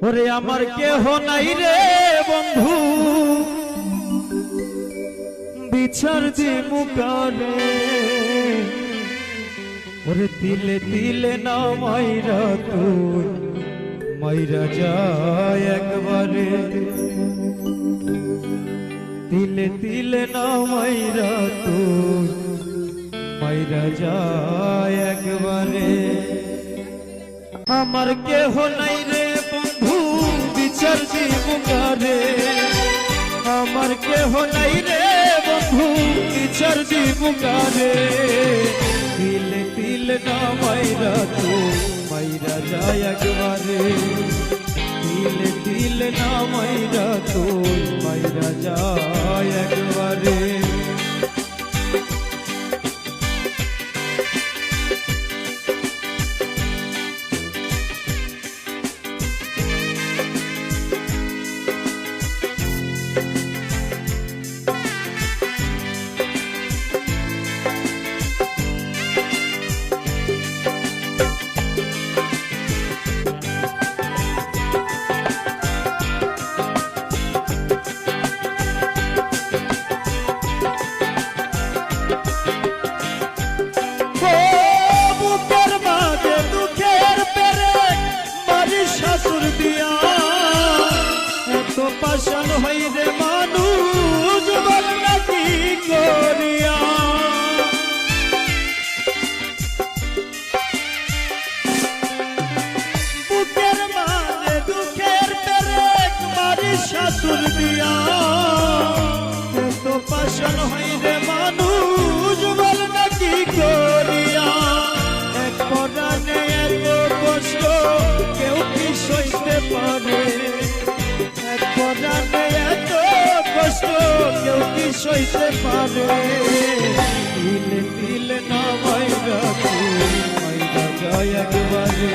ওরে আমার কেহ নাই রে বন্ধু বিচার দি মুকারে ওরে তিলে তিলে না মাইরা তুই মাইরা যায় একবারে তিলে তিলে না মাইরা তুই মাইরা যায় একবারে আমার কেহ নাই রে বন্ধু বিচার দি মুকারে আমার কেহ নাই রে বন্ধু বিচার দি মুকারে তিলে তিলে না মাইরা তুই মাইরা যায় একবারে তিলে তিলে না মাইরা তুই মাইরা যায় একবারে পাশান হইরে মানুষ বল নাকি করিয়া বুকের মাঝে দুঃখের পেরেক মারি শাশুর দিয়া এত পাশান হইরে মানুষ বল নাকি করিয়া এক পরাণে এত কষ্ট কেউ কি সইতে পারে এত কষ্ট কেউ কি সইতে পারে তিলে তিলে না মাইরা তুই মাইরা যায় একবারে